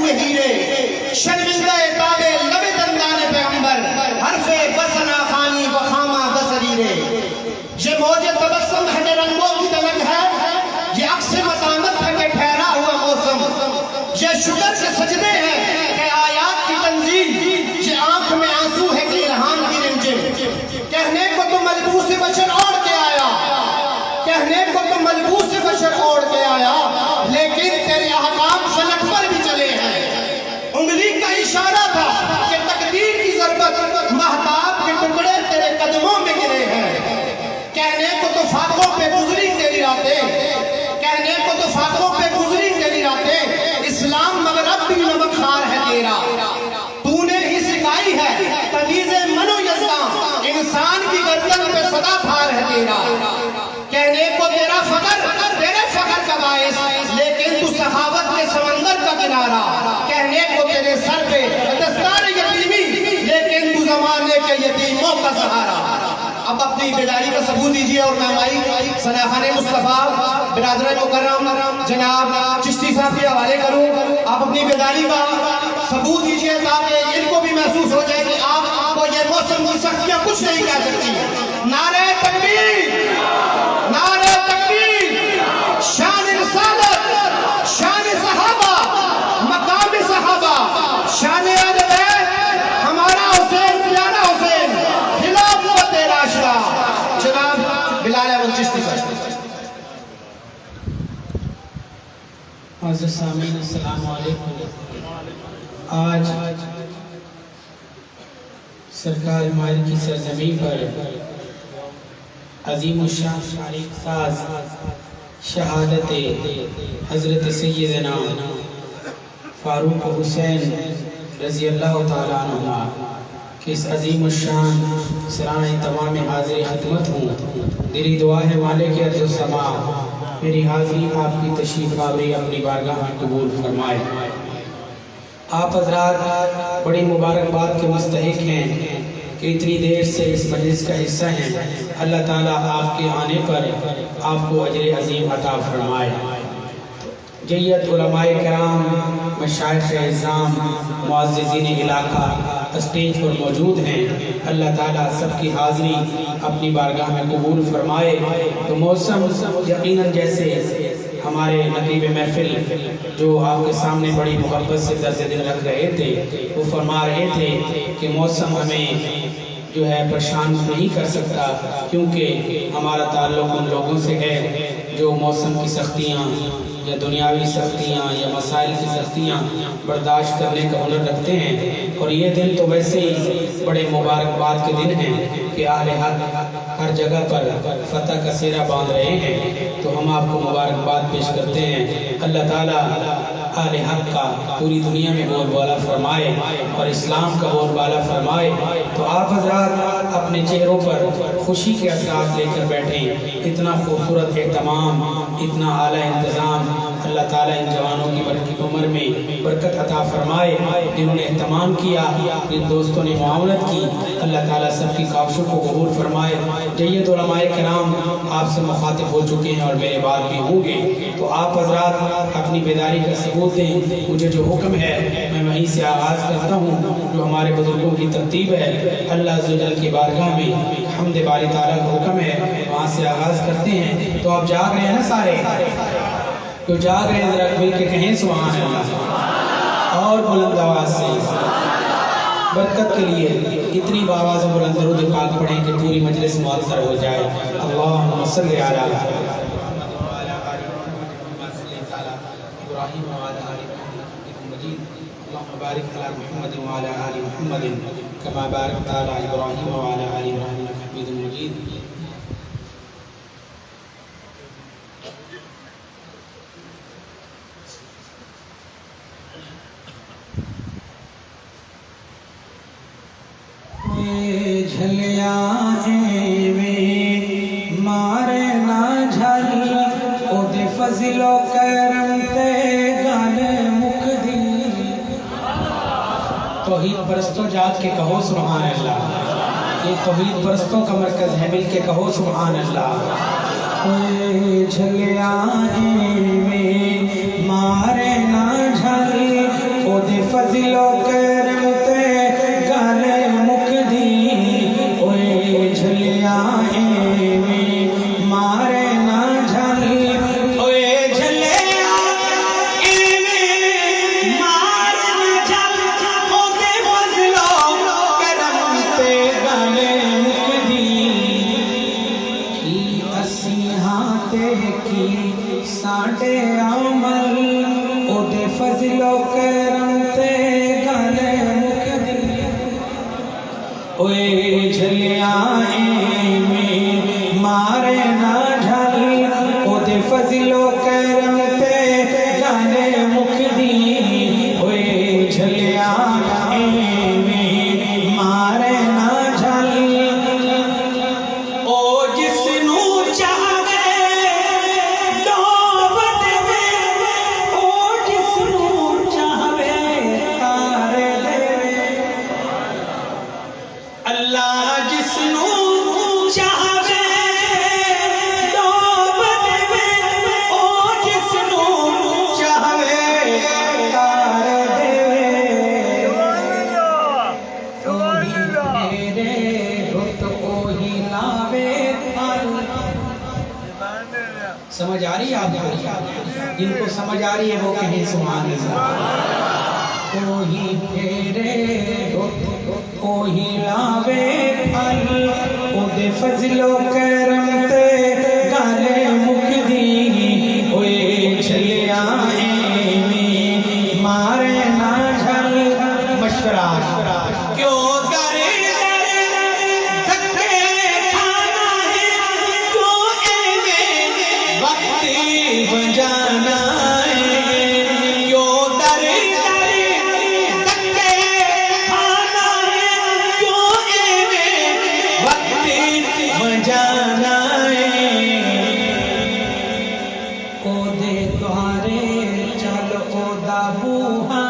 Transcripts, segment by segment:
ہوئے ہیرے شرمندہ تابے لبے دندان پیغمبر حرف بسنا خانی بخامہ بسریرے یہ موج تبسم ہے رنگوں کی تلنگ ہے یہ عکس مطامت ہے کہ ٹھہرا ہوا موسم یہ شکر کے سجدے ہیں کہ آیات کی تنزیل یہ آنکھ میں آنسو ہے کہ الہام کی رمجم کہنے کو تو ملبوس بشر اوڑ کے آیا کہنے کو تو ملبوس بشر اوڑ کے آیا لیکن تیرے احکام فلک پر بھی چلے ہیں انگلی کا اشارہ تھا کہ تقدیر کی ضربت مہتاب کے ٹکڑے تیرے قدموں میں گرے ہیں کہنے کو تو فاتحوں پہ گزری تیری راتیں کہنے کو تو فاتحوں پہ گزری تیری راتیں اسلام مگر اب بھی نمک خار ہے تیرا تو نے ہی سکھائی ہے تمیز من و یزدان انسان کی گردن پہ صدا پھار ہے تیرا کہنے کو تیرا فخر تیرے فخر کا باعث لیکن تو سخاوت کے سمندر کا کنارہ کہنے کو تیرے سر پہ دستار یتیمی لیکن تو زمانے کے یتیموں کا سہارا اب اپنی بیداری کا ثبوت دیجئے اور نامائی ثناخان مصطفیٰ برادر مکرم جناب چشتی صاحب کے حوالے کروں آپ اپنی بیداری کا ثبوت دیجئے تاکہ ان کو بھی محسوس ہو جائے کہ آپ کو یہ موسم کی سختیاں کچھ نہیں کہہ سکتی نعرہ تکبیر نعرہ تکبیر شان رسالت شان صحابہ مقام صحابہ شان اہل بیت ہمارا حسین پیارا حسین خلافت راشدہ جناب بلال احمد چشتی صاحب معزز سامعین السلام علیکم آج سرکار مائر کی سرزمین پر عظیم الشان تاریخ ساز شہادت حضرت سیدنا فاروق حسین رضی اللہ تعالیٰ عنہ کہ اس عظیم الشان سرانہ تمام حاضر خدمت ہوں دلی دعا ہے مالک ارض و سما میری حاضری آپ کی تشریف آوری اپنی بارگاہ میں قبول فرمائے آپ حضرات بڑی مبارکباد کے مستحق ہیں کہ اتنی دیر سے اس مجلس کا حصہ ہیں اللہ تعالیٰ آپ کے آنے پر آپ کو اجر عظیم عطا فرمائے جیت علماء کرام مشائخ اعظام معززین علاقہ اسٹیج پر موجود ہیں اللہ تعالیٰ سب کی حاضری اپنی بارگاہ میں قبول فرمائے تو موسم یقیناً جیسے ہمارے نقیب محفل جو آپ کے سامنے بڑی محبت سے درس دل رکھ رہے تھے وہ فرما رہے تھے کہ موسم ہمیں جو ہے پریشان نہیں کر سکتا کیونکہ ہمارا تعلق ان لوگوں سے ہے جو موسم کی سختیاں یا دنیاوی سختیاں یا مسائل کی سختیاں برداشت کرنے کا ہنر رکھتے ہیں اور یہ دن تو ویسے ہی بڑے مبارکباد کے دن ہیں کہ اہل حق ہر جگہ پر فتح کا سیرا باندھ رہے ہیں تو ہم آپ کو مبارکباد پیش کرتے ہیں اللہ تعالیٰ اہل حق کا پوری دنیا میں بول بالا فرمائے اور اسلام کا بول بالا فرمائے تو آپ حضرات اپنے چہروں پر خوشی کے اثرات لے کر بیٹھیں اتنا خوبصورت اہتمام اتنا اعلیٰ انتظام اللہ تعالیٰ ان جوانوں کی برکت عمر میں برکت عطا فرمائے جنہوں نے اہتمام کیا جن دوستوں نے معاونت کی اللہ تعالیٰ سب کی کاوشوں کو قبول فرمائے جید علماء کرام آپ سے مخاطب ہو چکے ہیں اور میرے بعد بھی ہوں گے تو آپ حضرات اپنی بیداری کا ثبوت دیں مجھے جو حکم ہے میں وہیں سے آغاز کرتا ہوں جو ہمارے بزرگوں کی ترتیب ہے اللہ عز و جل کی بارگاہ میں حمد باری تعالیٰ کا حکم ہے وہاں سے آغاز کرتے ہیں تو آپ جاگ رہے ہیں نا سارے جو جاگ رہے ہیں ذرا مل کے کہیں سبحان اللہ اور بلند آواز سے برکت کے لیے اتنی آواز و بلند درود پاک پڑھیں کہ پوری مجلس مؤثر ہو جائے اللہم صلی علی ابراہیم وعلی آل مجید اللہم بارک علی محمد وعلی آل محمد کما بارکت علی ابراہیم وعلی آل ابراہیم حمید مجید جھلیاں میں مارے نہ جھل او دے فضل و کرم تے گل مکدی توحید پرستوں جات کے کہو سبحان اللہ یہ توحید پرستوں کا مرکز ہے مل کے کہو سبحان اللہ جھلیاں میں مارے نہ جھل او دے فضل و کرم تے گل مکدی اوے جھلیاں ایویں مارے نہ جھل اوے جھلیاں ایویں مارے نہ جھل او دے فضل و کرم تے گل مکدی کی اسی ہاں تے کی ساڈے عمل او دے فضل و کرم تے گل مکدی اوے جھلیاں ایویں مارے نہ جھل او دے فضل و کرم تے گل مکدی اوے جھلیاں ایویں مارے نہ جھل او جس نو چاہے ڈوب دے او جس نو چاہے تارے دے اللہ جس نو چاہے ڈوب دے او جس نو چاہے تارے دے میرے رت کوہی لاوے سمجھ آ رہی ہے آپ کو؟ جن کو سمجھ آ رہی ہے وہ کہیں سبحان اللہ کوہی پھیرے رت کوہی لاوے پھل او دے فضل و کرم تے گل مکدی اوے جھلیاں ایویں مارے نہ جھل مشورہ کیوں بجانا ہے کیوں در دھکے کھانا ہے کیوں ایویں وقت بجانا ہے او دے دوارے چل او دا بوہا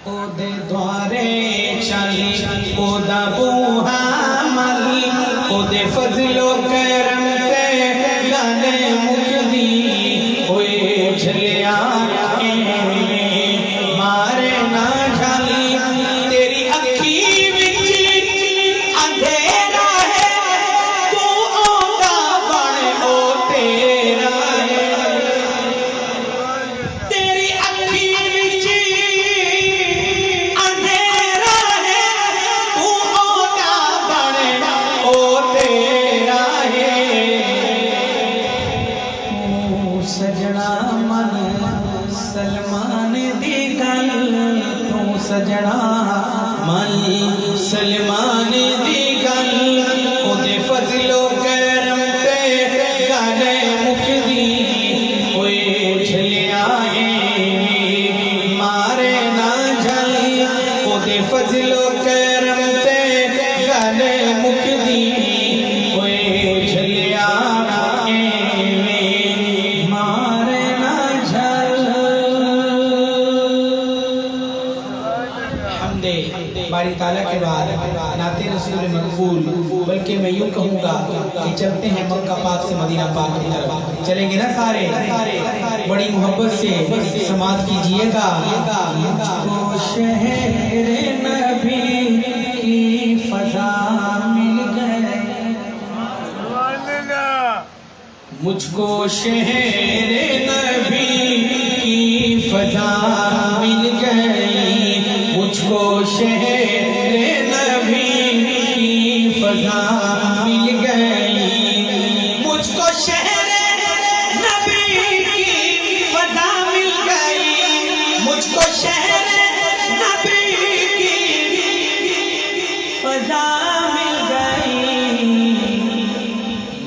او دے دوارے چل او دا بوہا مل او دے فضل و کرم گل مکدی ہوئے جھلیاں ایویں مارے نہ جھل تیری اکھی وچ اندھیرا ہے تو آندا بن او تیرا ہے تیری اکھی وچ اندھیرا ہے تو آندا بن او تیرا ہے سجنا من سلمان دی گل تو سجنا من سلمان دی گل او دے فضل و کرم تے گل مکدی اوے جھلیاں ایویں مارے نہ جھل او دے فضل و کرم تے گل مکدی اوے جھلیاں باری تعالیٰ کے بعد نعت رسول مقبول بلکہ میں یوں کہوں گا کہ چلتے ہیں مکہ پاک سے مدینہ پاک کی طرف چلیں گے نا سارے بڑی محبت سے سماعت کیجئے گا تو شہر نبی کی فضا مل گئے مجھ کو شہر نبی کی فضا مل گئی مجھ کو شہر نبی کی فضا مل گئی مجھ کو شہر نبی کی فضا مل گئی مجھ کو شہر نبی کی فضا مل گئی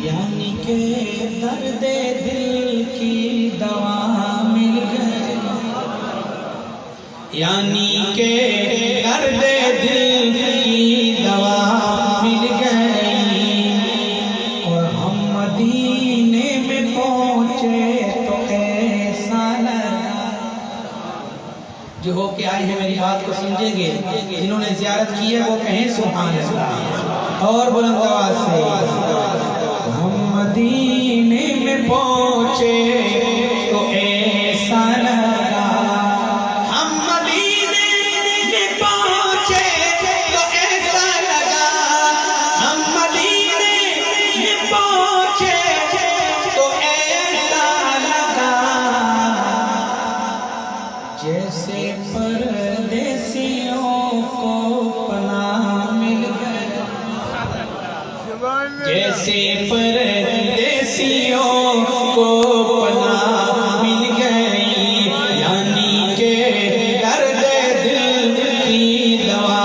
یعنی کہ درد دل کی دوا مل گئی یعنی کہ درد دل کی دوا مل گئی اور ہم مدینے میں پہنچے تو ایسا لگا جو ہو کے آئے ہیں میری بات کو سمجھیں گے جنہوں نے زیارت کی ہے وہ کہیں سبحان اللہ اور بلند آواز سے ہم مدینے میں پہنچے تو ایسا لگا ایسے پردیسیوں کو پناہ مل گئی، یعنی کہ درد دل کی دوا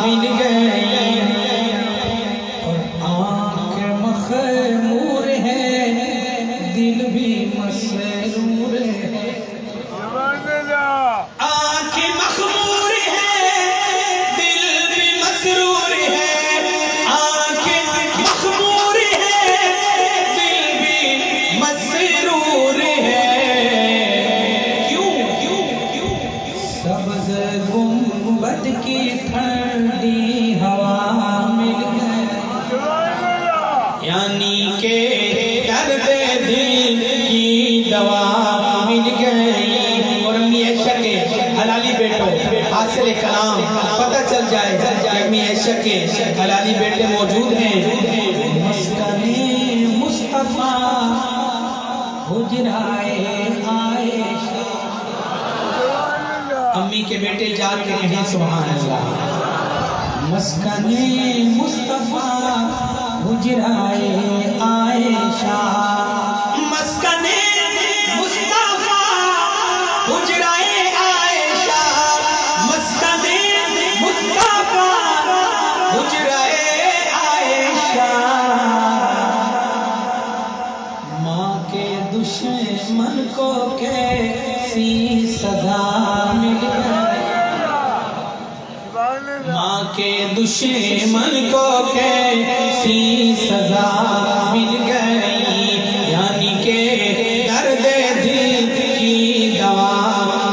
مل گئی، اور آنکھ مخمور ہے دل بھی مسرور ہے، آنکھ مخمور ہے دل بھی مسرور ہے، آنکھ مخمور ہے دل بھی مسرور ہے، کیوں سبز گنبد کی ٹھنڈی ہوا مل گئی، یعنی کہ درد دل کی دوا مل گئی، اور امی عائشہ کے حلالی بیٹوں حاصل کلام پتہ چل جائے کہ امی عائشہ کے حلالی بیٹے موجود ہیں۔ مسکن مصطفیٰ حجرائے عائشہ، امی کے بیٹے جان کے کہیں سبحان اللہ، مسکن مصطفیٰ حجرائے عائشہ، مسکن مصطفیٰ حجرائے عائشہ، مسکن مصطفیٰ حجرائے عائشہ، ماں کے دشمن کو کیسی سزا مل گئی، ماں کے دشمن کو کیسی سزا مل گئی، یعنی کہ درد دل کی دوا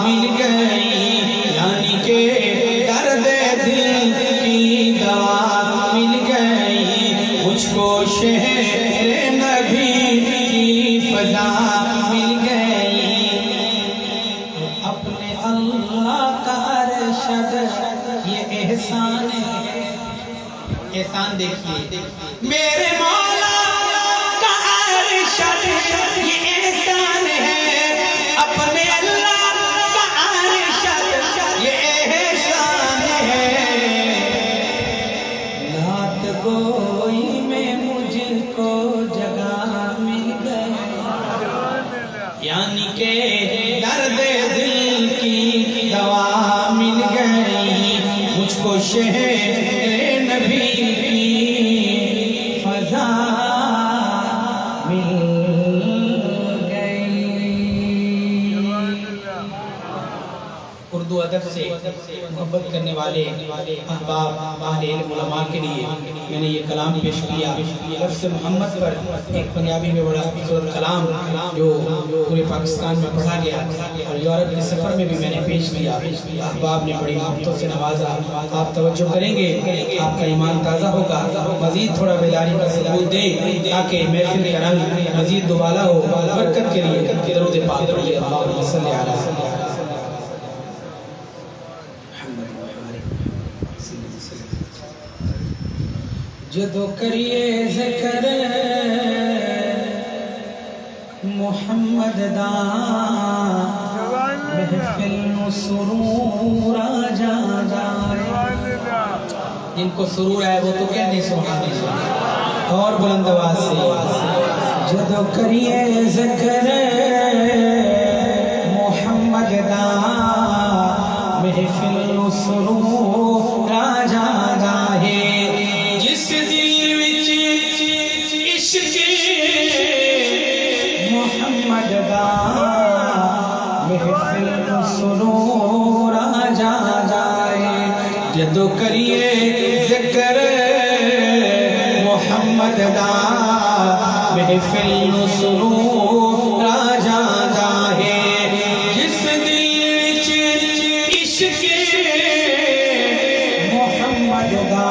مل گئی، یعنی کہ درد دل کی دوا مل گئی، مجھ کو شہر نبی کی فضا مل گئی، اپنے اللہ کا ارشد یہ احسان ہے، احسان دیکھیے میرے مولا کا ارشد یہ احسان ہے، اپنے اللہ کا ارشد یہ احسان ہے، رات گوئی میں مجھ کو جگہ مل گئی، یعنی کہ درد دل کی دوا مل گئی، مجھ کو شہر نبی کی فضا مل گئی۔ اردو ادب سے محبت کرنے والے احباب اہل علم علماء کے لیے میں نے یہ کلام پیش کیا، لفظ محمد پر ایک پنجابی میں بڑا خوبصورت کلام جو پورے پاکستان میں پڑھا گیا اور یورپ کے سفر میں بھی میں نے پیش کیا، احباب نے بڑی محبتوں سے نوازا، آپ توجہ کریں گے آپ کا ایمان تازہ ہوگا، مزید تھوڑا بیداری کا ثبوت دیں تاکہ محفل کا رنگ مزید دوبالا ہو، برکت کے لیے درود پاک پڑھیے، اللہم صلی علی سیدنا جدو کریے ذکر محمد دا محفل نو سرور آ جائے، جن کو سرور آئے وہ تو کہنے سبحان اللہ، اور بلند آواز سے جدو کریے ذکر محمد دا محفل نو سرور آ جائے، جس دل وچ عشق محمد دا محفل نو سرور آ جائے، جدو کریے ذکر محمد دا محفل نو سرور آ جائے، جس دل وچ عشق محمد دا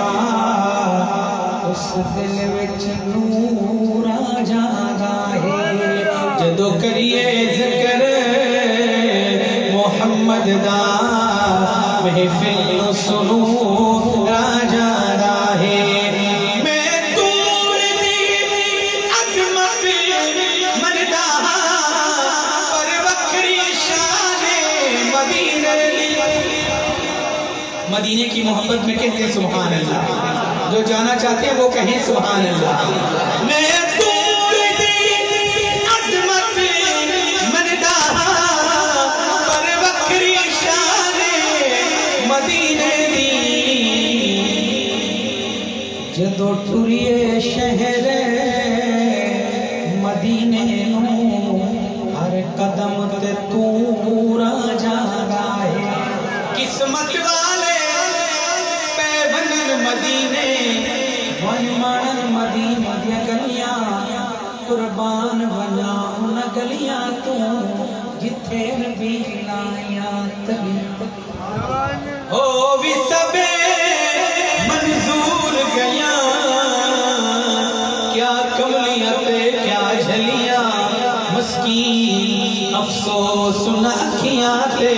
اس دل وچ نور آ جائے، جدو کریے ذکر محمد دا محفل نو سرور آ جائے، میں دور دی عظمت مندا پر وکری شان مدینے، مدینے کی محبت میں کہتے ہیں سبحان اللہ، جو جانا چاہتے ہیں وہ کہیں سبحان اللہ. میں توڑ دی عظمت منداہا پر وکری شان مدینے دی. جدو ٹریے شہر مدینے نو ہر قدم تے تو راجا ہے. قسمت والے پیونن مدینے ونمانن مدینہ دیا گلیاں قربان بنا ان گلیاں تو جتھے نبی لائیاں تبھی او بھی سبے منظور گیاں کیا کملیاں تے کیا جھلیاں مسکین افسوس نہ اکھیاں تے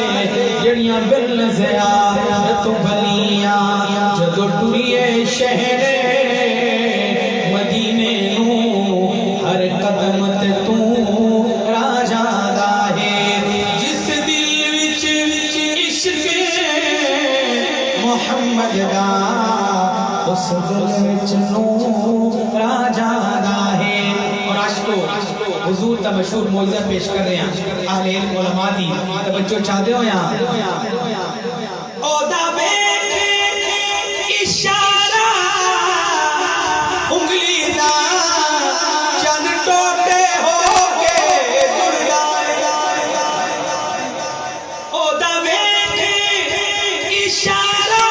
جڑیاں بل زیادہ تو بلیاں. جدو ٹریے شہر مدینے نو ہر قدم تے تو راجا دا ہے. جس دل وچ عشق محمد دا اس دل وچ نور راجا دا ہے. اور عاشقو حضور تا مشہور موعظہ پیش کر رہے ہیں اہل علم علماء دی توجہ چاہتے ہو یہاں. او دا بیٹھ اشارہ انگلی دا چند ٹوٹے ہو کے جڑدا. او دا بیٹھ اشارہ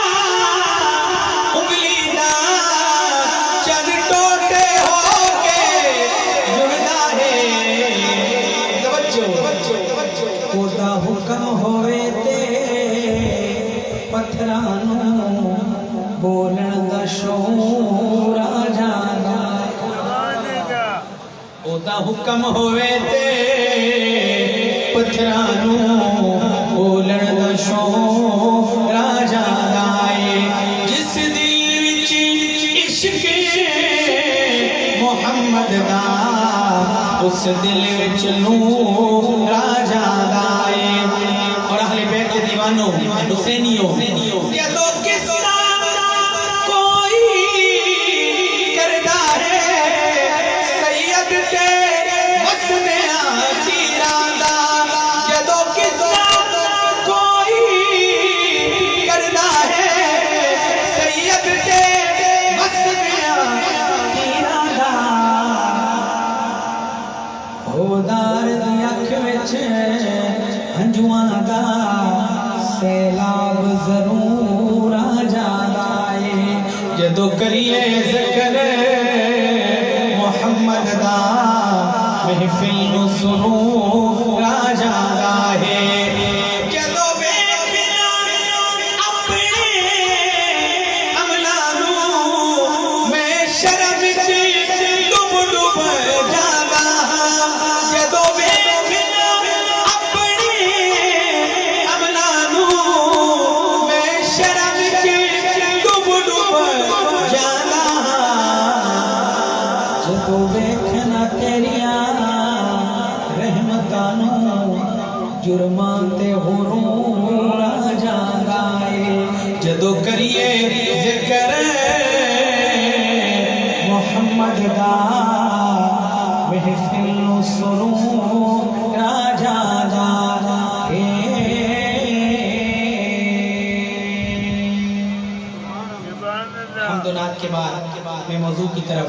انگلی دا چند ٹوٹے ہو کے جڑدا ہے. توجہ دا حکم ہوئے تے پتھرانوں بولن دا شعور آ جانا. او دا حکم ہوئے تے پتھرانوں بولن دا شعور آ جانا ہے. جس دل وچ عشق محمد دا اس دل وچ نور آ جانا ہے. اور اہل بیت کے دیوانوں حسینیوں یہ تو کس کوئی کردہ ہے سید کے مسنیاں چیراندہ. یہ تو کس کوئی کردہ ہے سید کے مسنیاں چیراندہ. ہودار دی اکھ وچ ہنجواں دا سیلاب ضرور آ جانا ہے. جدو کریے ذکر محمد دا محفل نو سرور آ جانا ہے. جدو ویکھنا اپنے عملاں نو میں شرم وچ ڈب ڈب جانا. جدو ویکھنا اپنے عملاں نو میں شرم وچ ڈب ڈب جانا. جدو ویکھنا تیریاں رحمتاں نو جرماں تے غرور آ جانا ہے. جدو کریے ذکر محمد دا محفل نو سرور آ جانا ہے. حمد و نعت کے بعد میں موضوع کی طرف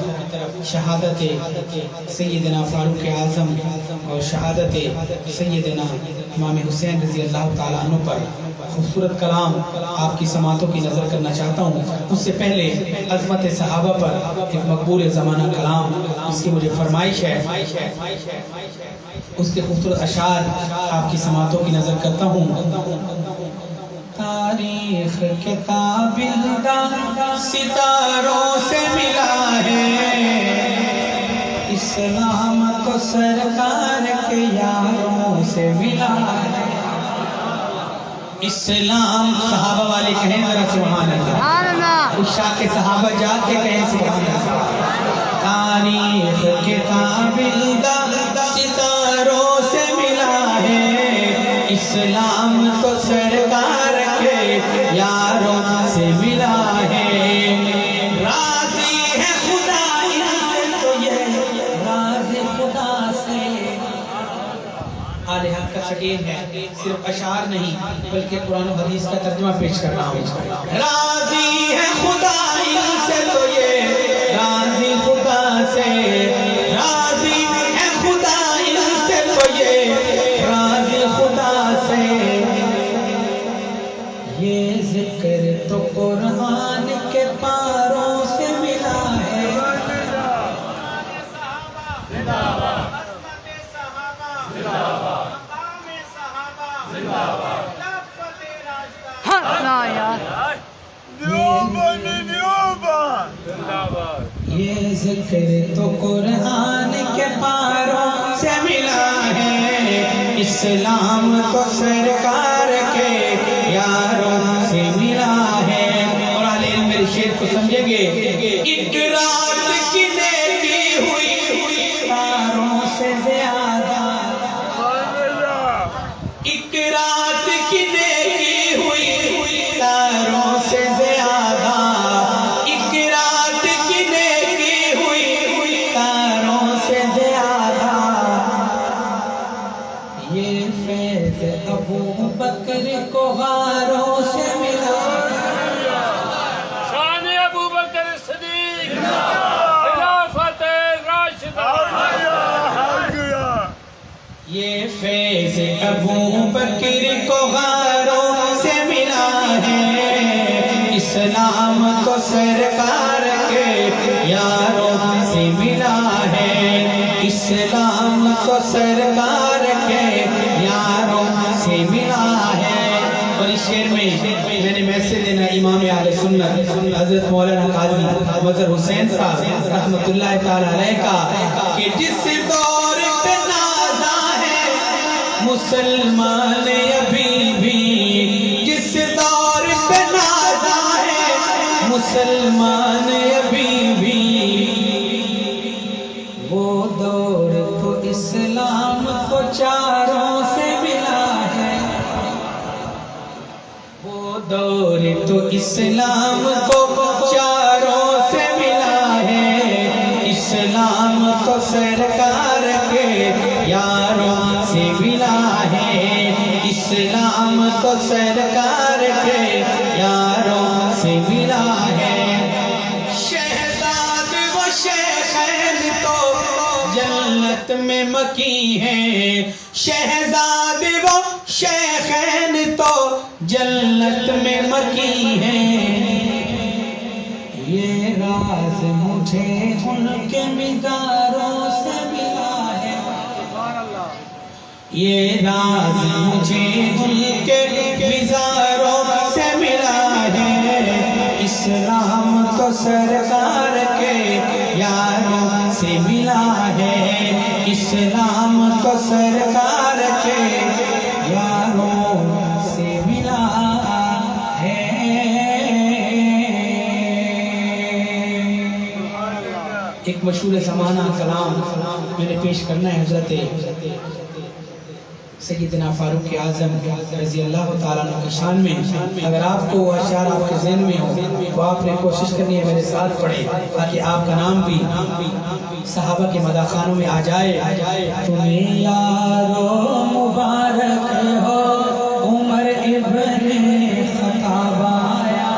شہادت سیدنا فاروق اعظم اور شہادت سیدنا امام حسین رضی اللہ تعالیٰ عنہ پر خوبصورت کلام آپ کی سماعتوں کی نظر کرنا چاہتا ہوں. اس سے پہلے عظمت صحابہ پر ایک مقبول زمانہ کلام اس کی مجھے فرمائش ہے. اس کے خوبصورت اشعار آپ کی سماعتوں کی نظر کرتا ہوں. تاریخ کتاب ستاروں سے ملا ہے اسلام تو سرکار کے یاروں سے ملا ہے. اسلام صحابہ والے کہیں ذرا سبحان اللہ. عشاق کے صحابہ جا کے کہیں سبحان اللہ. تاریخ کتاب ستاروں سے ملا ہے اسلام تو سرکار کے یاروں سے ملا ہے. یہ ہے صرف اشعار نہیں بلکہ قرآن و حدیث کا ترجمہ پیش کر رہا ہوں. راضی ہے خدا ان سے تو یہ راضی خدا سے راضی ہے خدا ان سے تو یہ راضی خدا سے یہ ذکر تو قرآن کے پاروں سے ملا ہے. یہ ذکر تو قرآن کے پاروں سے ملا ہے اسلام تو سرکار کے یاروں سے ملا ہے. اور اہل علم میرے شعر کو سمجھیں گے. ایک رات کی نیکی ہوئی تاروں سے زیادہ ایک رات کی نیکی ہوئی تاروں سے زیادہ ایک رات کی نیکی ہوئی تاروں سے زیادہ یہ فیض ابو بکر کو غاروں سے ملا. شان ابو بکر صدیق خلافت راشدہ. یہ فیض ابو بکر کو غاروں سے ملا ہے اسلام کو سرکار کے یاروں سے ملا ہے اسلام کو سرکار کے یاروں سے ملا ہے. اور اس شعر میں نے میسج دینا امام اہل سنت حضرت مولانا قاضی مظہر حسین صاحب رحمۃ اللہ تعالی علیہ کا کہ جس دور پہ نازا ہے مسلمان ابھی بھی جس دور پہ نازا ہے مسلمان ابھی بھی وہ دور تو اسلام کو چاروں سے ملا ہے وہ دور تو اسلام کو چاروں سے ملا ہے اسلام کو سرکار کے یاروں سے ملا ہے اسلام کو سرکار کے یاروں سے ملا ہے. شہزاد و شیخین تو جنت میں مکی ہیں شہزاد و شیخین تو جنت میں مکی ہیں. یہ راز مجھے ان کے مزاروں سے ملا ہے یہ راز مجھے ان کے مزاروں سے ملا ہے اسلام کو سرکار کے یاروں سے ملا ہے اسلام کو سرکار کے یاروں سے ملا ہے. ایک مشہور زمانہ کلام میں نے پیش کرنا ہے حضرت سیدنا فاروق اعظم رضی اللہ تعالیٰ عنہ کی شان میں. اگر آپ کو اشعار آپ کے ذہن میں ہو تو آپ نے کوشش کرنی ہے میرے ساتھ پڑھیں تاکہ آپ کا نام بھی صحابہ کے مداخانوں میں آ جائے. تمہیں یارو مبارک ہو عمر ابن خطاب آیا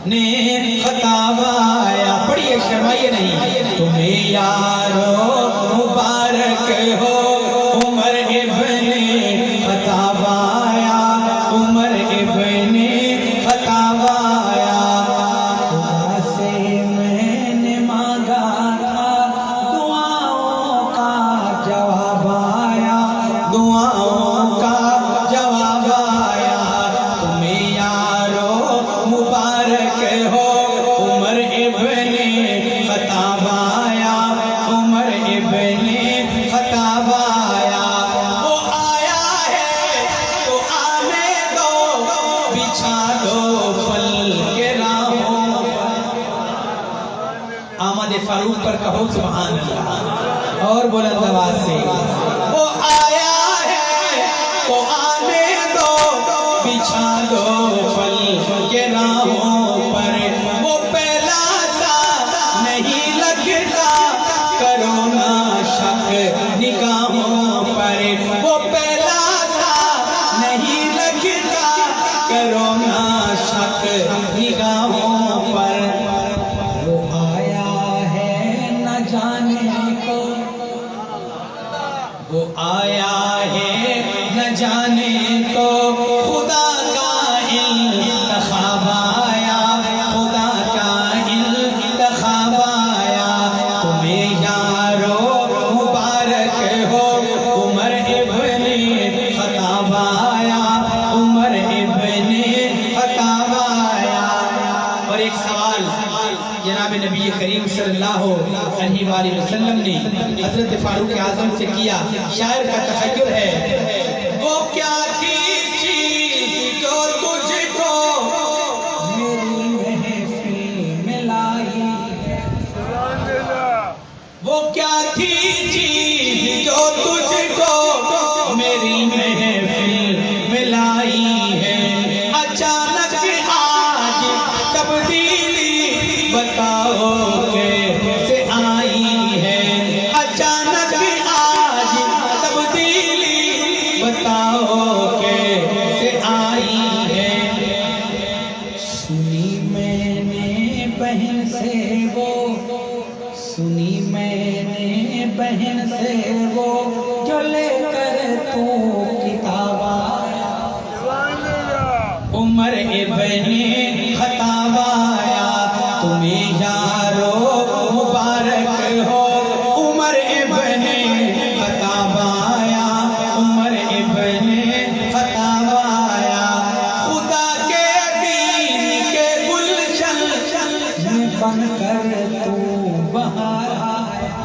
نے خطاب آیا. پڑھیے شرمائیے نہیں. تمہیں یارو مبارک ہو عمر ابن خطاب آیا عمر ابن خطاب آیا. خدا سے میں نے مانگا تھا دعاؤں کا جواب آیا دعاؤں کا جواب آیا. تمہیں یارو مبارک ہو عمر ابن خطاب آیا عمر ابن خطاب آیا. وہ آیا ہے تو آنے دو بچھا دو پل کے راہوں. آمد فاروق پر کہو سبحان اللہ اور بلند آواز سے. وہ آیا ہے تو آنے دو بچھا دو پل کے راہوں پر. وہ پہلا سا نہیں لگتا کرو نا شک نگاہوں پر. وہ نبی کریم صلی اللہ علیہ وآلہ وسلم نے حضرت فاروق اعظم سے کیا. شاعر کا تخیل ہے وہ کیا تھی چیز جو تجھ کو میری محفل میں لائی ہے. وہ کیا تھی چیز جو تجھ کو میری محفل میں لائی ہے. اچانک آج تبدیلی بتاؤ کیسے آئی ہے. اچانک آج تبدیلی بتاؤ کیسے آئی ہے. سنی میں نے بہن سے وہ سنی میں نے بہن سے وہ جو لے کر تو کتاب آیا. عمر ابن خطاب آیا تمہیں یارو مبارک ہو. عمر ابن خطاب آیا عمر ابن خطاب آیا. خدا کے دین کے گلشن میں بن کر تو بہار آیا.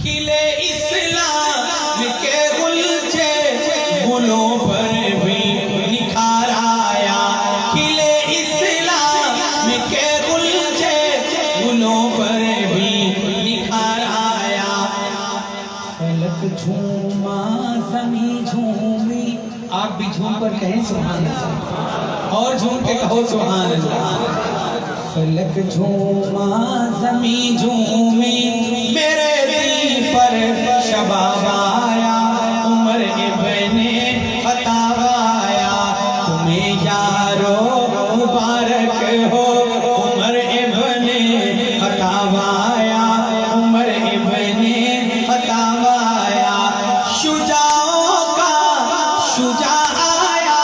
کھلے اسلام کے گلچے گلوں پر بھی نکھار آیا. کھلے اسلام کے گلچے گلوں پر بھی نکھار آیا. فلک جھوما زمین جھومی. آپ بھی جھوم کر کہیں سبحان اللہ اور جھوم کے کہو سبحان اللہ. فلک جھوما زمین جھومی میرے دل پر شباب آیا. عمر ابن خطاب آیا تمہیں یارو مبارک ہو. عمر ابن خطاب آیا عمر ابن خطاب آیا. شجاعوں کا شجاع آیا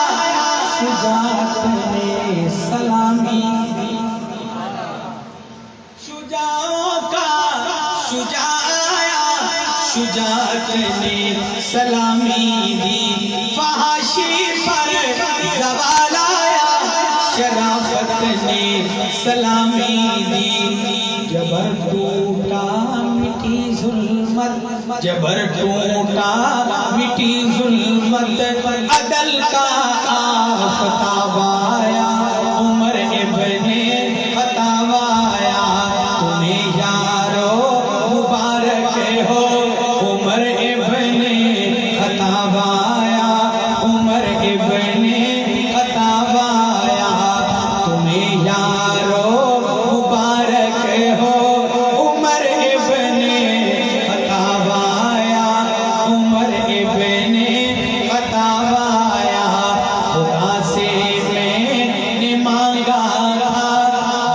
شجاعت نے سلامی دی. شجاعوں کا شجاع آیا شجاعت نے سلامی دی. فحاشی پر زوال آیا شرافت نے سلامی دی. جبر ٹوٹا مٹی ظلمت جبر ٹوٹا مٹی ظلمت عدل کا آفتاب آیا. عمر ابن خطاب آیا تمہیں یارو مبارک ہو. عمر ابن خطاب آیا عمر ابن خطاب آیا تمہیں یارو مبارک ہو. عمر ابن خطاب آیا عمر ابن خطاب آیا. خدا سے میں نے مانگا تھا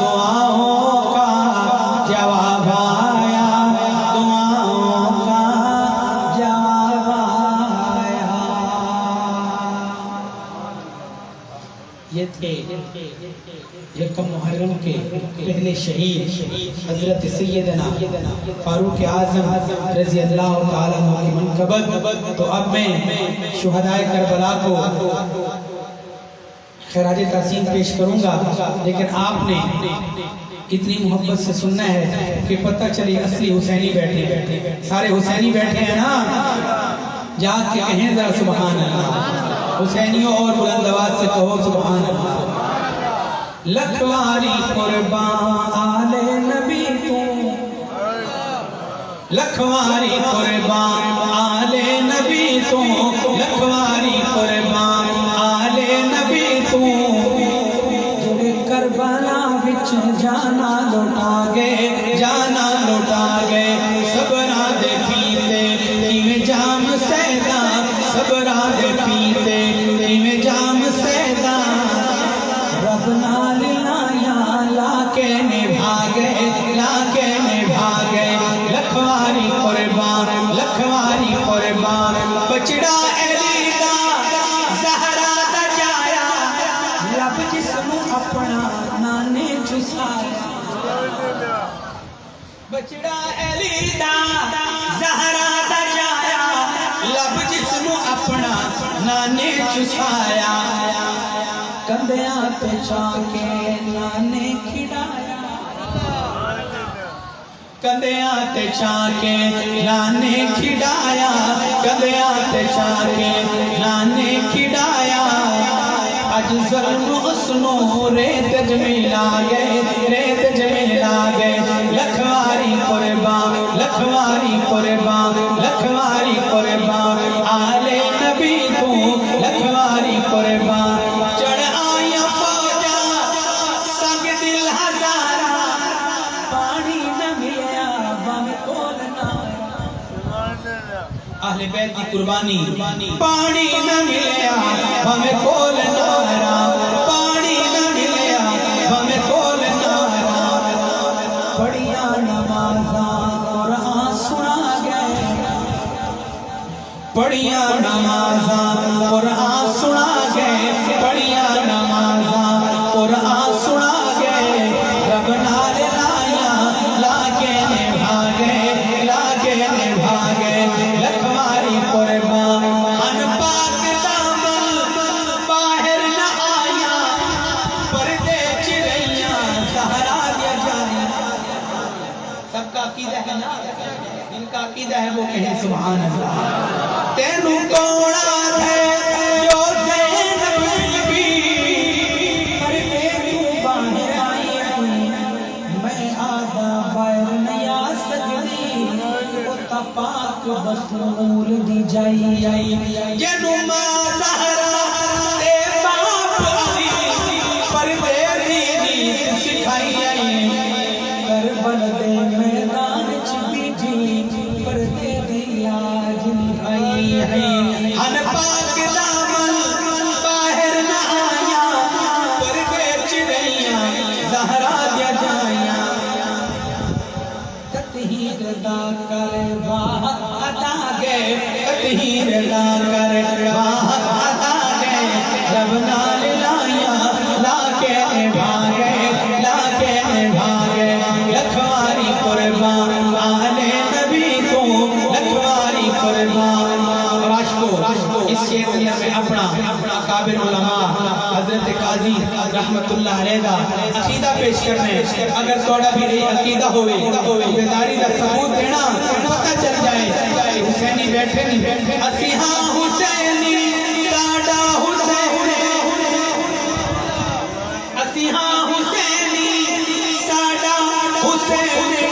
دعاؤں کا جواب آیا. دعاؤں کا جواب آیا. یہ تھے یکم محرم کے پہلے شہید حضرت سیدنا فاروق اعظم رضی اللہ تعالیٰ عنہ کی منقبت. تو اب میں شہدائے کربلا کو خراج تحسین پیش کروں گا، لیکن آپ نے اتنی محبت سے سننا ہے کہ پتہ چلی اصلی حسینی بیٹھے سارے حسینی بیٹھے ہیں نا. جا کے کہیں ذرا سبحان اللہ. حسینیوں اور بلند آواز سے کہو سبحان اللہ. لکھواری قربان آل نبی تو لکھواری قربان آل نبی تو لکھواری قربان آل نبی تو جڑے کربلا وچ جانا لوٹا گئے صبرا دے پیتے کیویں جام سیدا صبرا دے پیتے کیویں جام سیدا. رب نال لایا لا کے نبھا گئے لکھواری قربان بچڑا علی دا زہرا دا جایا لب جسم اپنا نانے چسایا. بچڑا علی دا زہرا دا جایا لب جسم اپنا نانے چسایا. کندیاں تے چا کے نانے کھڑایا. کندیاں تے چاکے لانے کھڑایا کندیاں تے چاکے لانے کھڑایا اج ظلم حسنو ریت جمیل آگئے ریت جمیل آگئے لکھواری قربان لکھواری قربان لکھواری قربان آلے نبی کو لکھواری قربان چڑھ آیا فوجا سنگ دل ہزارا پانی نہ ملیا بم کولنا اہل بیت کی قربانی پانی نہ ملیا بم کولنا پانی نہ ملیا بم کولنا بڑیاں نمازاں قرآن سنا گئے بڑیاں نمازاں قرآن سنا گئے بڑیاں نمازاں قرآن سنا گئے رب نال لایا لاکے نبھاگے لاکے نبھاگے لکھواری قربان ان پاک دامن باہر نہ آیا پردے چرائیاں سہرا دیا جایا سب کا عقیدہ ہے نا ان کا عقیدہ ہے وہ کہیں سبحان اللہ تینوں کوڑا ہے جو زینب بی پردے تو باہر آئی میں آدھا باہر نیا سجدی اتا پاک بسول دی جائی جنوں ماں زہرا تے باپ علی پردے دی ریت سکھائی کربل دے میدان چ بیجی پردے دی لاج نبھائی ہن پاک دامن باہر نہ آیا پردے چڑیاں زہرا دیا جایا تطہیر دا کر واہ ادا گئے تطہیر دا کر واہ ادا گئے رب نال لایا لاکے نبھاگے لاکے نبھاگے لکھواری قربان آلے نبی کو لکھواری قربان راشکو اس شیطیہ میں اپنا قابل علماء حضرت قاضی رحمت اللہ علیہ دا عقیدہ پیش کرنے اگر توڑا بھی رہی عقیدہ ہوئے بیداری دا ثبوت دینا پتہ چل جائے حسینی بیٹھے نہیں اسیحاں حسینی ساڑا حسینی اسیحاں حسینی ساڑا حسینی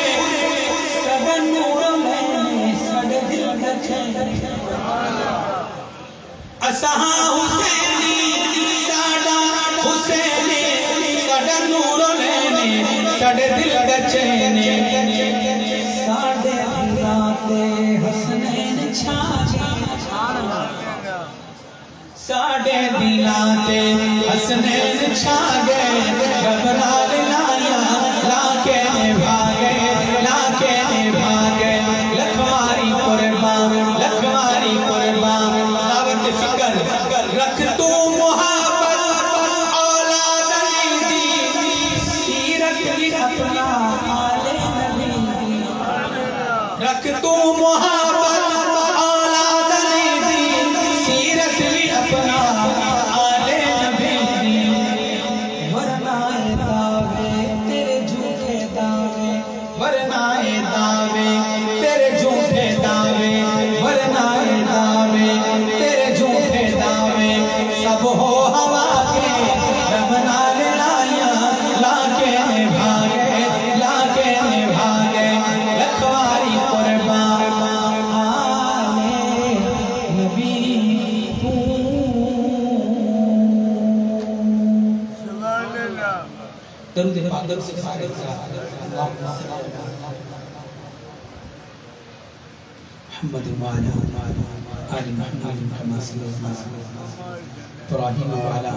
سب نور میں سڑ دل گچھے اسیحاں حسینی ساڑا حسینی سڑ نور میں سڑ دل گچھے ساڑے دلاتے حسنین چھا ساڑے دلاتے حسنین چھا گئے گھبرال لایا لاکے نبھاگے لاکے نبھاگے لکھواری قربان لکھواری قربان دعوت فکر رکھ تو محبت اولاد علی دی سیرت لی اپنا آل نبی دی رکھ تو محبت اولاد علی دی سیرت لی اپنا آل نبی دی ورنہ دعوے تیرے جھوٹے دعوے ورنہ دعوے تیرے جھوٹے دعوے ورنہ دعوے تیرے جھوٹے دعوے سب ہو ہوا کے رب نال لایا لاکے نبھاگے لاکے نبھاگے لکھواری قربان آلے نبی تو درود پاک سے سارے محمد وعلى آل محمد كما صليت على إبراهيم وعلى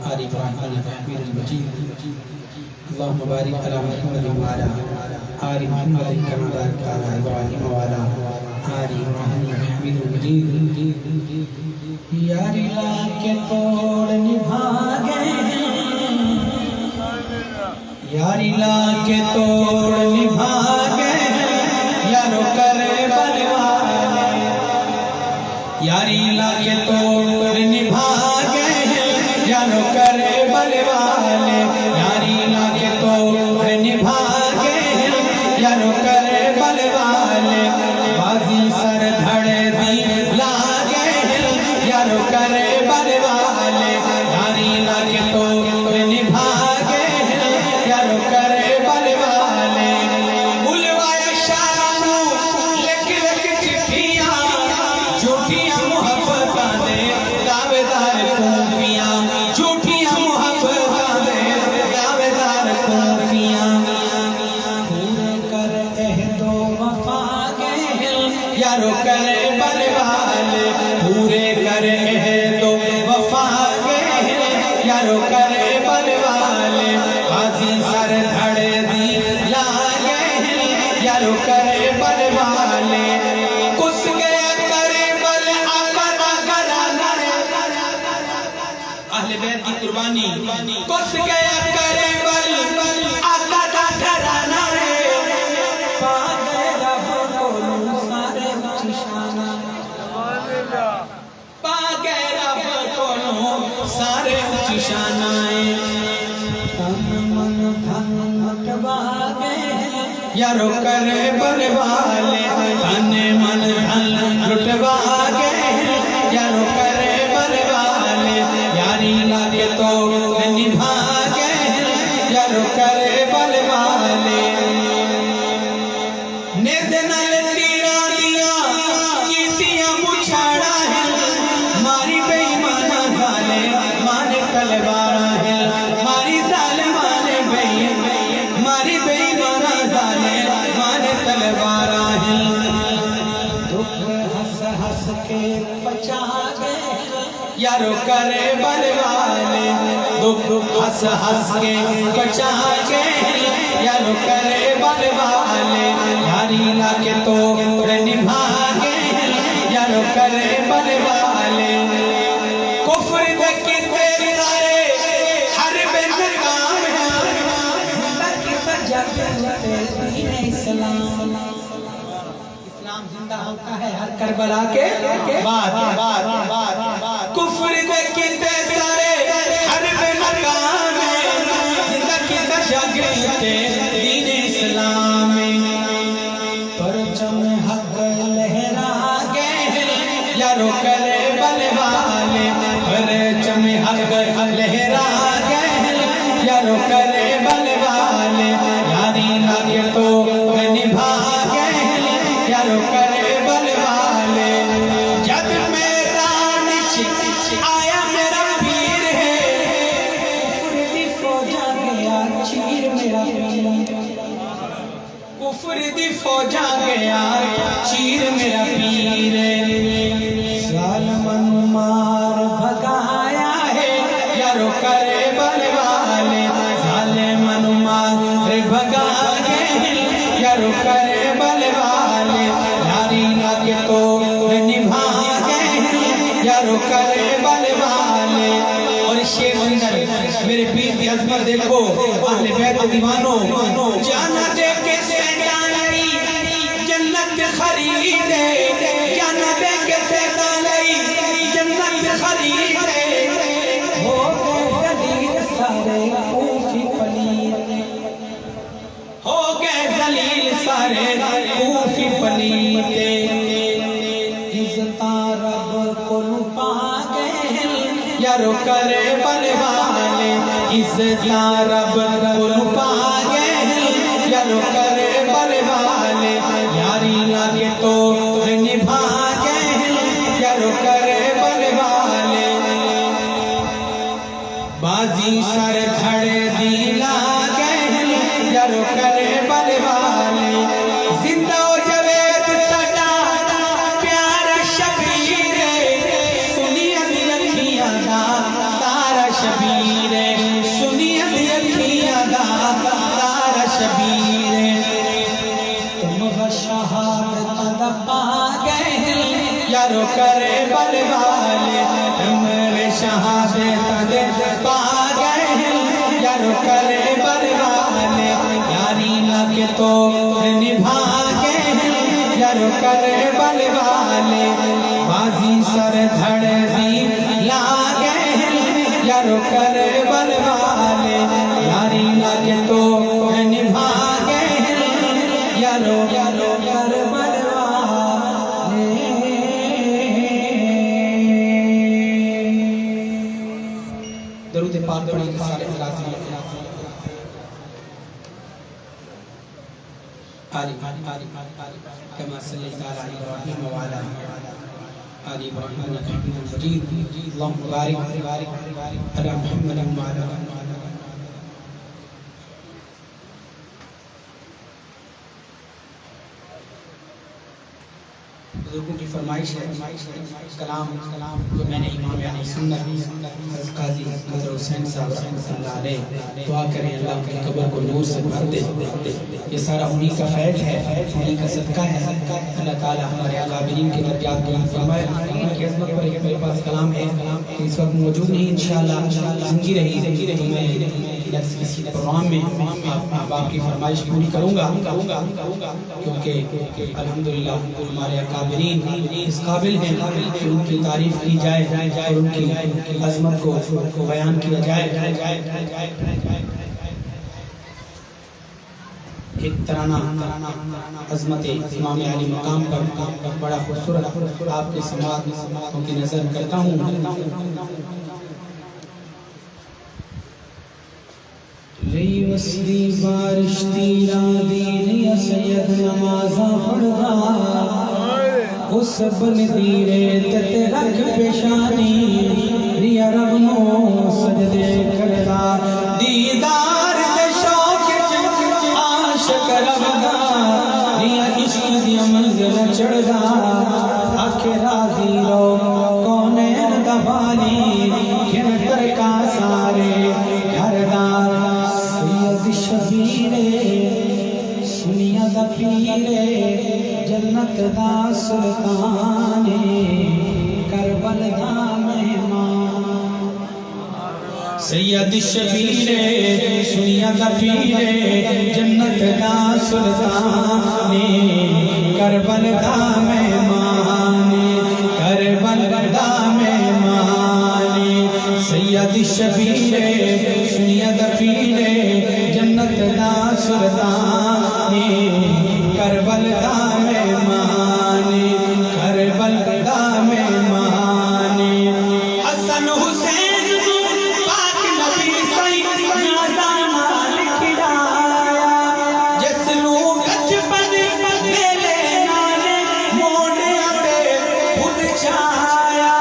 آل إبراهيم إنك حميد مجيد اللهم بارك على محمد وعلى آل محمد كما باركت على إبراهيم وعلى آل إبراهيم إنك حميد مجيد یاری لا کے توڑ نبھا گئے یاری لا کے توڑ نبھا گئے یارو کرے بلوالے یاری لا کے توڑ نبھا گئے یارو کرے بلوالے یاری لا کے توڑ نبھا گئے یارو کرے یارو کرے بل والے غازی سر دھڑ دی لائے یارو کرے بل والے کس گیا کرے بل آقا گھرانا اہل بیت کی قربانی کس گیا کرے بل آقا گھرانا پا گئے رب کو سارے چشانہ پا گئے رب کو سارے چشانائیں تن من دھن مٹوا گئے یارو کرے بل والے تن من دھن لٹوا گئے یارو کرے بل والے یاری لگے تو نبھا گئے یارو کرے بل والے نیز نال تیرا دیا کیتیاں مچھاڑا ہے ماری بے ایمانہ ظالے مانے تلوارا ہے ماری ظالمانے ماری بے ایمانہ ظالے مانے تلوارا ہے دکھ ہس ہس کے بچا گئے یارو کرے بل والے دکھ ہس ہس کے بچا گئے یارو کرے بل والے یاری لاکے تو نبھا گئے یارو کرے بل والے کفر دکی تیرے سارے ہر بے نکام ہے سجا کے دین اسلام اسلام زندہ ہوتا ہے ہر کربلا کے بعد کفر دکی تیرے سارے ہر بے نکام ہے زندگی سجا کے دین اسلام پرچم حق لہرا گئے یارو کرے بل والے پرچم حق لہرا گئے یارو کرے بل والے یاری لگے تو نبھا گئے یارو کرے بل والے جب میدان آیا میرا پیر ہے کفر دی فوجا گیا چیر میرا پیر کفر دی فوجا گیا چیر میرا پیر ظالمن مار بھگایا ہے یارو کرے بل والے ظالمن مار بھگا گئے یارو کرے بل والے یاری لگے تو نبھا گئے یارو کرے بل والے اور شیخ اندر میرے پیر کی عظمت دیکھو اہل بیت دیوانوں جانا دے کے سیدانی جنت خریدے جانا دے کے سیدانی جنت خریدے ہو گئے ذلیل سارے کوفی پلید ہو گئے ذلیل سارے کوفی پلید عزتاں رب کو پا گئے یارو کرے بل والے عزتاں رب کو پا گئے یارو کرے بل والے یاری لگے تو نبھا گئے یارو کرے بل والے بازی سر دھڑ دی گئے یارو کرے بل والے زندہ و جوید سٹا پیارا شبیر سنیت اکھیاں دا تارا شبیر سنیت اکھیاں دا تارا شبیر تم شہادت دا پا گئے یارو کرے بل والے تم شہادت دا پا گئے یارو کرے بل والے یاری لگے تو نبھا گئے یارو کرے بل والے بازی سر دھڑ دی گئے یارو کرے بل والے یاری لگے تو نبھا گئے یارو کرے بل والے درود پاک پڑھیں گے سارے لازمی آل كما صليت على إبراهيم وعلى آل إبراهيم إنك حميد مجيد اللهم بارك على محمد وعلى آل محمد بزرگوں کی فرمائش ہے کلام جو میں نے امام علیہ سنت حضرت قاضی قادر حسین صاحب رحمۃ اللہ علیہ دعا کریں اللہ کی قبر کو نور سے بھر دے. یہ سارا انہی کا فیض ہے, انہی کا صدقہ ہے. اللہ تعالیٰ ہمارے اکابرین کے درجات بلند فرمائے. ان کی عظمت پر ایک میرے پاس کلام ہے کہ اس وقت موجود نہیں, انشاءاللہ زندگی رہی تو میں کسی پروگرام میں آپ کی فرمائش پوری کروں گا, کیونکہ الحمدللہ ہمارے اکابرین اس قابل ہیں کہ ان کی تعریف کی جائے اور ان کی عظمت کو بیان کیا جائے. ایک ترانہ عظمت امام علی مقام پر بڑا خوبصورت آپ کے سماعت کی نظر کرتا ہوں. رئی وسلی بارش تیرا دین سید نمازاں پڑھدا وہ سبن دیرے تت رکھ پیشانی ریا رب نو سجدے کردا دیدار دے شوق عاشق رب دا ریا عشق دی منزل چڑھدا آکھے راضی رو کونین دا والی گھن کر کا سارے گھردار شبیرے سنیا دا پیرے جنت دا سلطانے کربل دا مہمان. سید شبیرے سنیا دا پیرے جنت دا سلطانے کربل دا مہمان, کربل دا مہمان. سید شبیرے سنیا دا پیرے جنت دا سلطان کربل دا مہمان, کربل دا مہمان. حسن حسین پاک نبی سائیں نازانا لکھڑایا جس نو گچ پد میلے نالے موڑے تے خود چھایا,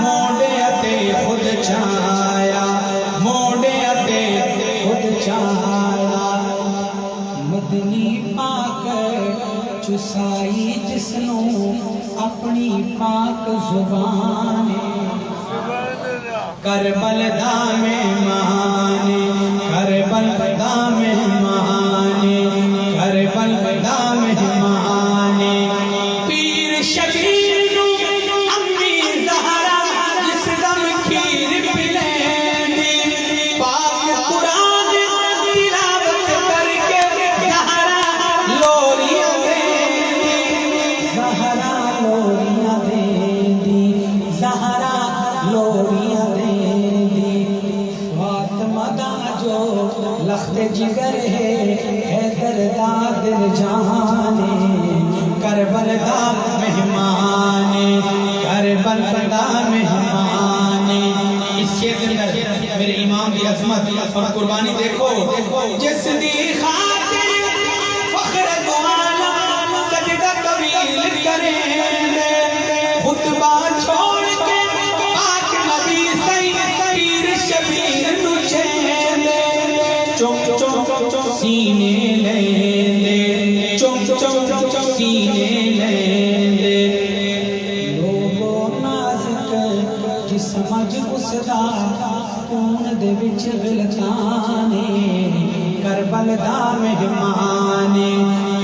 موڑے تے خود چھایا, موڑے تے خود چھایا. مدنی پاک چسائی جس نو اپنی پاک زبان کربل دا مہمان, کربل دا مہمان, کربل دا مہمان. پیر شبیر نو امی زہرا جس دم کھیر پلینی پاک قرآن تلاوت کر کے زہرا لوریاں دیندی, زہرا لوریاں دیندی, زہرا لوریاں دیندی. فاطمہ دا جو لخت جگر ہے حیدر دا دل جانے کربل دا مہمان, کربل دا مہمان. اس شعر کے اندر میرے امام کی عظمت اور قربانی دیکھو. جس دی خاطر فخر دو عالم سجدہ طویل کریں گے خطبہ چھوڑ کے پاک نبی سائیں پیر شبیر نو چین دے چم چم سینے لین دے, چم چم سینے لین دے. لوگو نازک جسم اج اسدا کون دے وچ غلطانے کربل دا مہمان,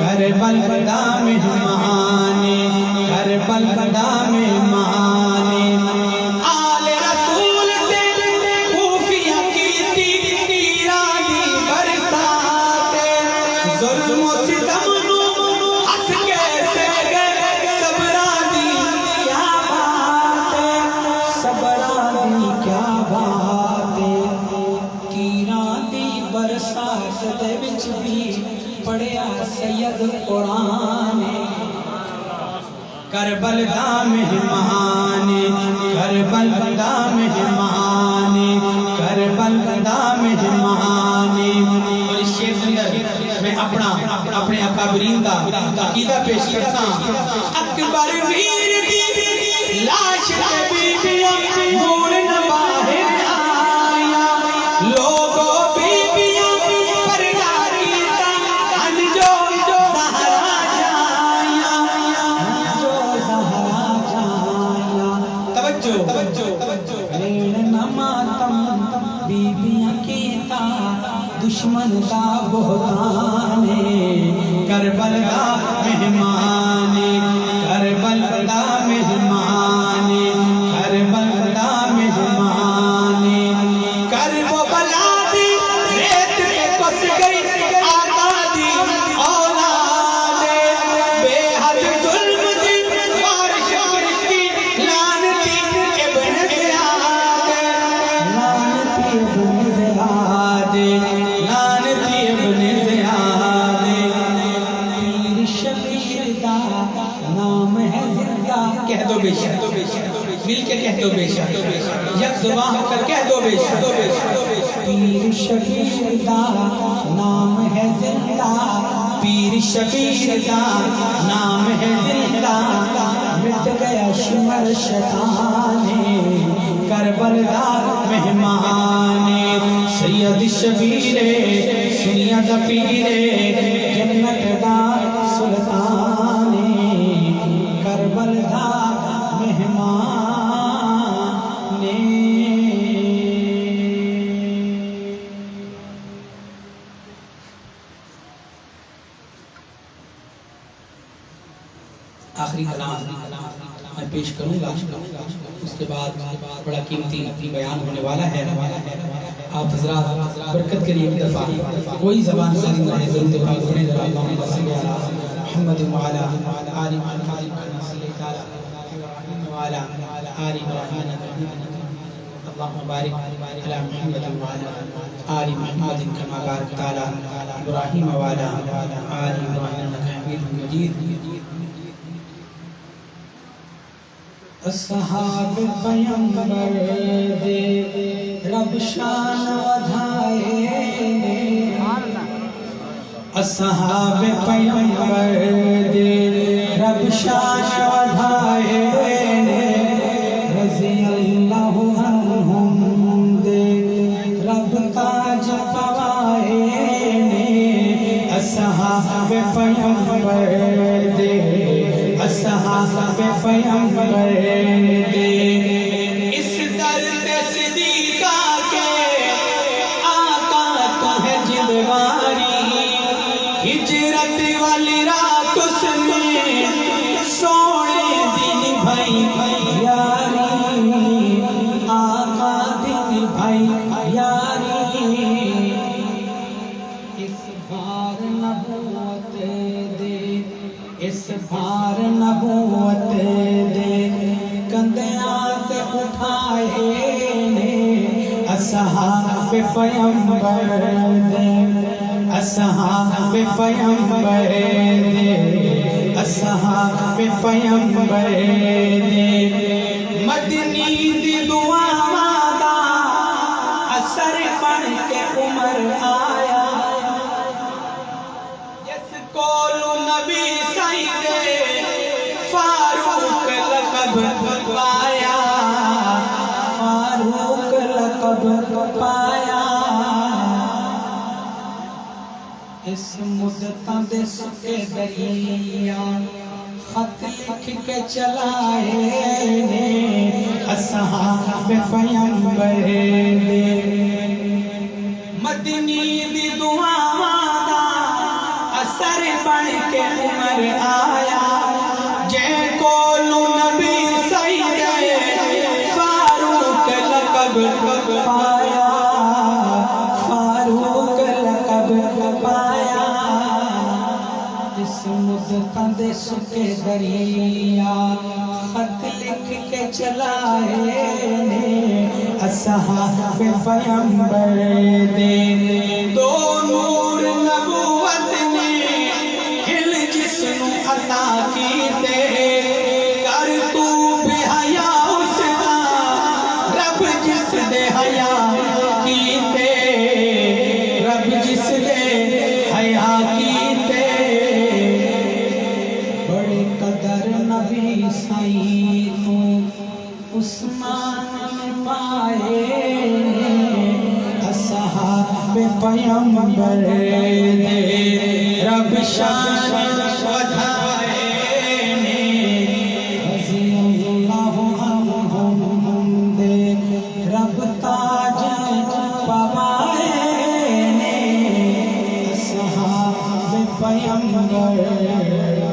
کربل دا مہمان, کربل دا مہمان. آل رسول تے خوفیہ کیتی تیراں دی برسات ظلم و ستم نو ہتھ کیسے گئے صبراں دی کیا بات, صبراں دی کیا بات. تیراں دی برسات دے وچ بھی پڑھیا سید قرآن کربل دا مہمان, کربل دا مہمان, کربل دا مہمان. اور اس شعر کے اندر میں اپنے اکابرین دا عقیدہ پیش کرتا ہوں. اکبر ویر دی لاش تے بیبیاں نور نہ باہر آیا, لوگو بیبیاں پردہ کیتا ہن جو زہرا جایا, ہن جو بیبیاں کیتا دشمن دا بہتان کربل دا مہمان کربل دا مہمان کربل دا مہمان کربلا دی ریت پہ کس گئی آقا دی اولاد بے حد ظلم دی بارش برسی لعنتی ابن زیاد لعنتی ابن زیاد لعنتی ابن زیاد پیر شبیر دا نام ہے زندہ کہہ دو بے شک مل کے کہہ دو بے شک یک زبان ہو کر کہہ دو بے شک پیر شبیر دا نام ہے زندہ پیر شبیر دا نام ہے زندہ مٹ گیا شمر شیطان کربل دا مہمان سید شبیر سنیا دا پیر جنت دا سلطان کربل دا مہمان آخری کلام میں پیش کروں گا، اس کے بعد بڑا قیمتی بیان ہونے والا ہے۔ آپ حضرات برکت کے لیے ایک دفعہ کوئی زبان سنگ رہے ضرورت پاک ہونے ذرا اللہم صلی علی محمد وعلی آل محمد وعلی آل ابراہیم اللہم بارک علی محمد وعلی آل محمد کما بارکت علی ابراہیم وعلی آل ابراہیم انک حمید مجید۔ اصحاب پیمبر دے رب شان ودھائے اصحاب پیمبر دے رب شان ودھائے رضی اللہ عنہم دے رب تاج پوائے اصحاب پیمبر دے اصحاب پیمبر دے اس در پہ صدیقہ کے آقا تو ہے جلواری ہجرت والی رات اس میں سونے دن بھائی یاری آقا دن بھائی یاری اس بار نبوت دے اس بار نبوت دے کندیاں سے اٹھائے اصحاب پیمبر دے اصحاب پیمبر دے اصحاب پیمبر دے مدنی دی دعا دا اثر پڑھ کے عمر آیا جس کولو نبی سائدے فاروق لقب پایا فاروق لقب پایا اس مدتاں دے سکے دریا خط لکھ کے چلائے اصحاب پیمبر دے مدنی دی دعا دا اثر بن کے عمر آیا جے کولو نبی سید فاروق لقب پایا فاروق لقب پایا اس مدتاں دے سکے دریا خط لکھ کے چلائے اصحاب پیمبر دے دو نور نبوت نے ہل جسم عطا کیتے کر تو بے حیا اس دا رب جس دے حیا کیتے رب جس دے حیا کیتے بڑے قدر نبی سائی تو عثمان نے پائے اصحاب پیمبر دے رب شان ودھائے رضی اللہ عنہم دے رب تاج بن گئے